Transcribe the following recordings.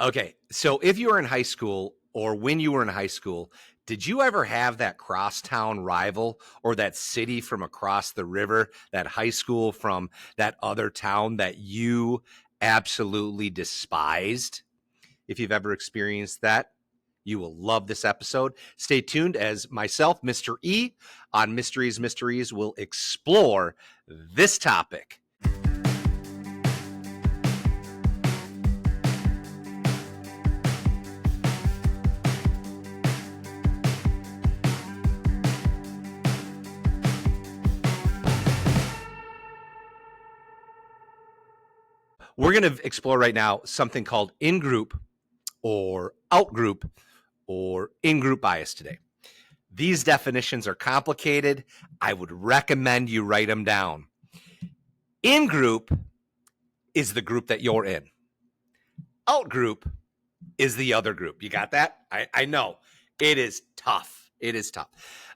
Okay, so if you were in high school or when you were in high school, did you ever have that crosstown rival or that city from across the river, that high school from that other town that you absolutely despised? If you've ever experienced that, you will love this episode. Stay tuned as myself, Mr. E, on Mysteries Mysteries will explore this topic. We're going to explore right now something called in-group or out-group or in-group bias today. These definitions are complicated. I would recommend you write them down. In-group is the group that you're in. Out-group is the other group. You got that? I know. It is tough. It is tough.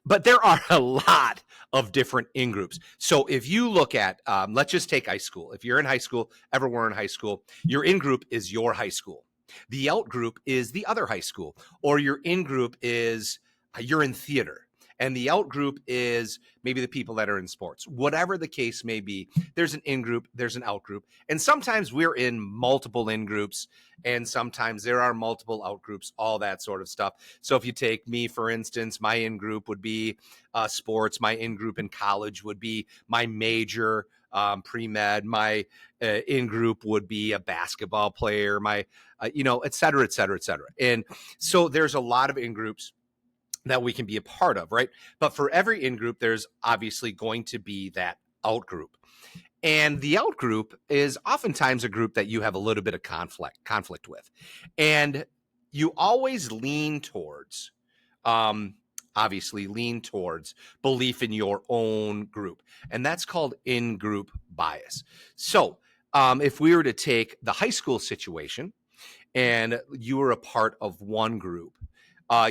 But there are a lot of different in-groups. So if you look at, let's just take high school. If you're in high school, ever were in high school, your in-group is your high school. The out-group is the other high school. Or your in-group is you're in theater. And the out-group is maybe the people that are in sports. Whatever the case may be, there's an in-group, there's an out-group. And sometimes we're in multiple in-groups, and sometimes there are multiple out-groups, all that sort of stuff. So if you take me, for instance, my in-group would be sports. My in-group in college would be my major, pre-med. My in-group would be a basketball player, my, et cetera, et cetera, et cetera. And so there's a lot of in-groups that we can be a part of, right? But for every in-group, there's obviously going to be that out-group. And the out-group is oftentimes a group that you have a little bit of conflict with. And you always lean towards, belief in your own group. And that's called in-group bias. So if we were to take the high school situation and you were a part of one group,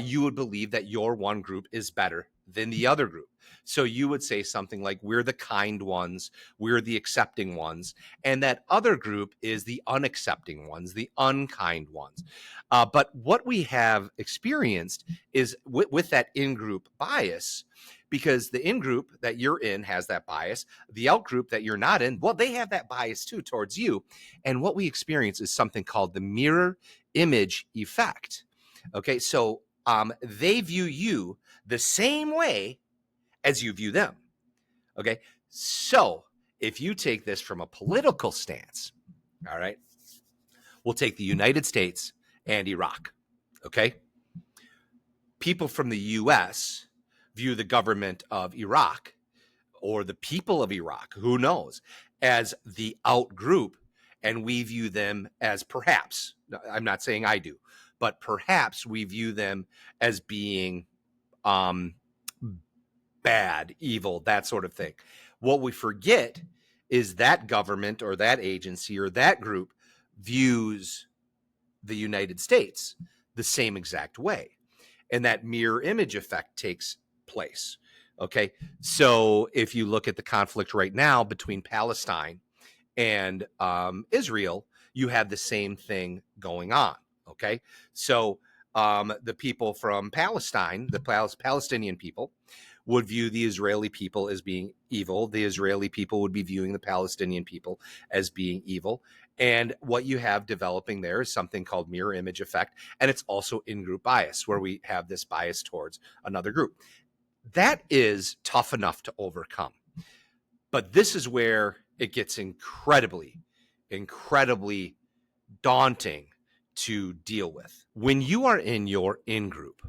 you would believe that your one group is better than the other group. So you would say something like, we're the kind ones, we're the accepting ones, and that other group is the unaccepting ones, the unkind ones. But what we have experienced is with that in-group bias, because the in-group that you're in has that bias, the out-group that you're not in, well, they have that bias too towards you. And what we experience is something called the mirror image effect. Okay, so they view you the same way as you view them. Okay, so if you take this from a political stance, all right, we'll take the United States and Iraq. Okay, people from the US view the government of Iraq or the people of Iraq, who knows, as the out group, and we view them as perhaps, I'm not saying I do, but perhaps we view them as being bad, evil, that sort of thing. What we forget is that government or that agency or that group views the United States the same exact way. And that mirror image effect takes place. Okay. So if you look at the conflict right now between Palestine and Israel, you have the same thing going on. Okay, so the people from Palestine, the Palestinian people, would view the Israeli people as being evil. The Israeli people would be viewing the Palestinian people as being evil. And what you have developing there is something called mirror image effect. And it's also in-group bias, where we have this bias towards another group. That is tough enough to overcome. But this is where it gets incredibly, incredibly daunting to deal with. When you are in your in-group,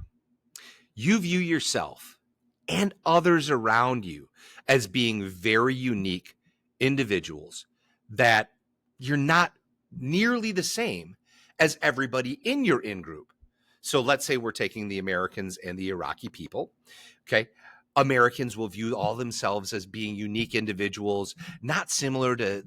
you view yourself and others around you as being very unique individuals that you're not nearly the same as everybody in your in-group. So let's say we're taking the Americans and the Iraqi people, okay? Americans will view all themselves as being unique individuals, not similar to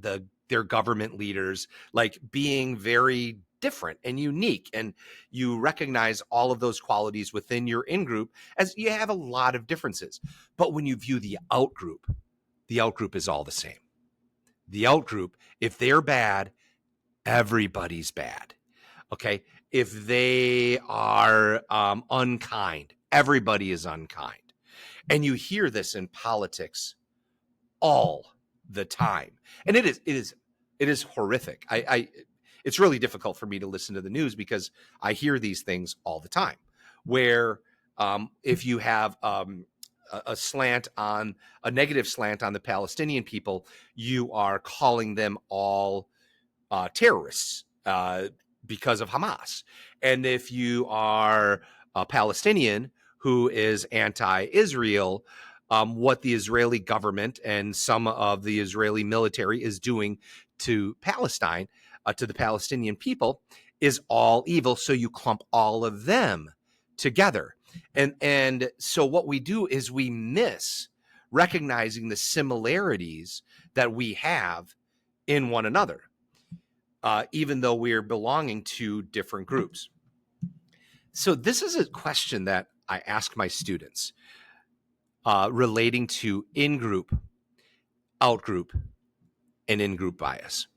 their government leaders, like being very different and unique. And you recognize all of those qualities within your in-group as you have a lot of differences. But when you view the out-group is all the same. The out-group, if they're bad, everybody's bad. Okay. If they are unkind, everybody is unkind. And you hear this in politics all the time. And it is horrific. It's really difficult for me to listen to the news because I hear these things all the time where if you have a slant on a negative slant on the Palestinian people, you are calling them all terrorists because of Hamas. And if you are a Palestinian who is anti-Israel, what the Israeli government and some of the Israeli military is doing to Palestine, to the Palestinian people, is all evil. So you clump all of them together. And so what we do is we miss recognizing the similarities that we have in one another. Even though we're belonging to different groups. So this is a question that I ask my students relating to in-group, out-group, and in-group bias.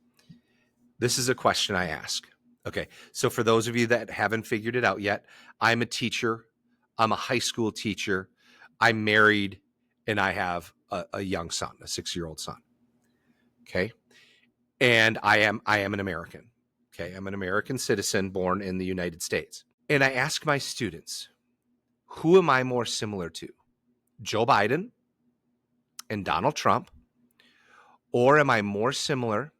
This is a question I ask. Okay, so for those of you that haven't figured it out yet, I'm a teacher. I'm a high school teacher. I'm married, and I have a young son, a 6-year-old son. Okay, and I am an American. Okay, I'm an American citizen born in the United States. And I ask my students, who am I more similar to? Joe Biden and Donald Trump? Or am I more similar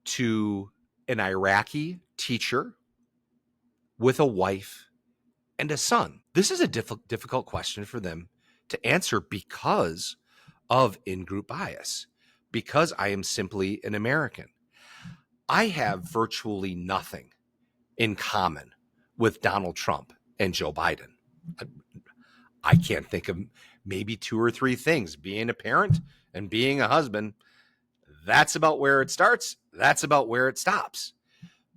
to an Iraqi teacher with a wife and a son? This is a difficult question for them to answer because of in-group bias, because I am simply an American. I have virtually nothing in common with Donald Trump and Joe Biden. I can't think of maybe 2 or 3 things. Being a parent and being a husband, that's about where it starts. That's about where it stops.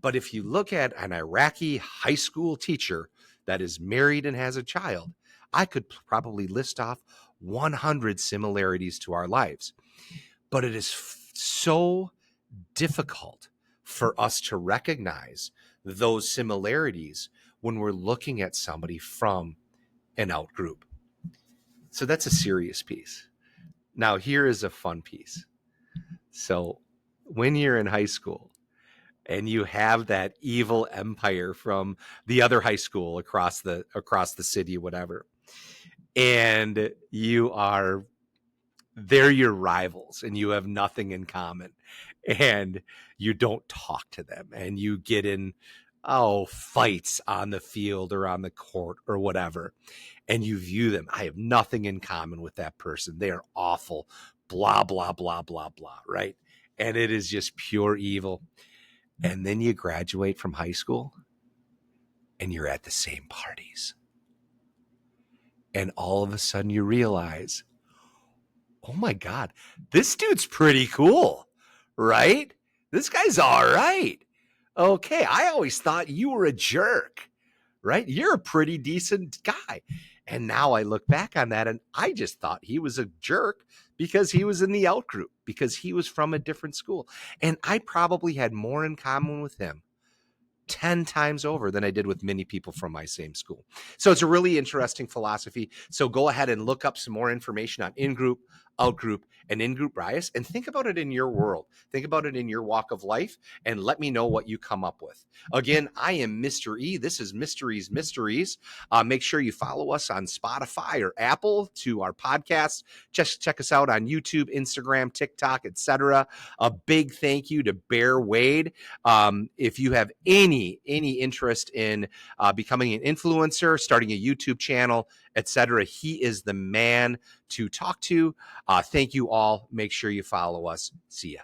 But if you look at an Iraqi high school teacher that is married and has a child, I could probably list off 100 similarities to our lives. But it is so difficult for us to recognize those similarities when we're looking at somebody from an out group. So that's a serious piece. Now, here is a fun piece. So when you're in high school and you have that evil empire from the other high school across the city, whatever, and they're your rivals and you have nothing in common and you don't talk to them and you get in fights on the field or on the court or whatever, and you view them, I have nothing in common with that person, they are awful, blah blah blah blah blah, right? And it is just pure evil. And then you graduate from high school and you're at the same parties, and all of a sudden you realize, oh my God, this dude's pretty cool, right? This guy's all right. Okay, I always thought you were a jerk, right? You're a pretty decent guy. And now I look back on that and I just thought he was a jerk because he was in the out group, because he was from a different school. And I probably had more in common with him 10 times over than I did with many people from my same school. So it's a really interesting philosophy. So go ahead and look up some more information on in-group, out-group, and in-group bias, and think about it in your world. Think about it in your walk of life, and let me know what you come up with. Again, I am Mr. E. This is MysterE's Mysteries. Make sure you follow us on Spotify or Apple to our podcast. Just check us out on YouTube, Instagram, TikTok, etc. A big thank you to Bear Wade. If you have any interest in becoming an influencer, starting a YouTube channel, etc., he is the man to talk to. Thank you all. Make sure you follow us. See ya.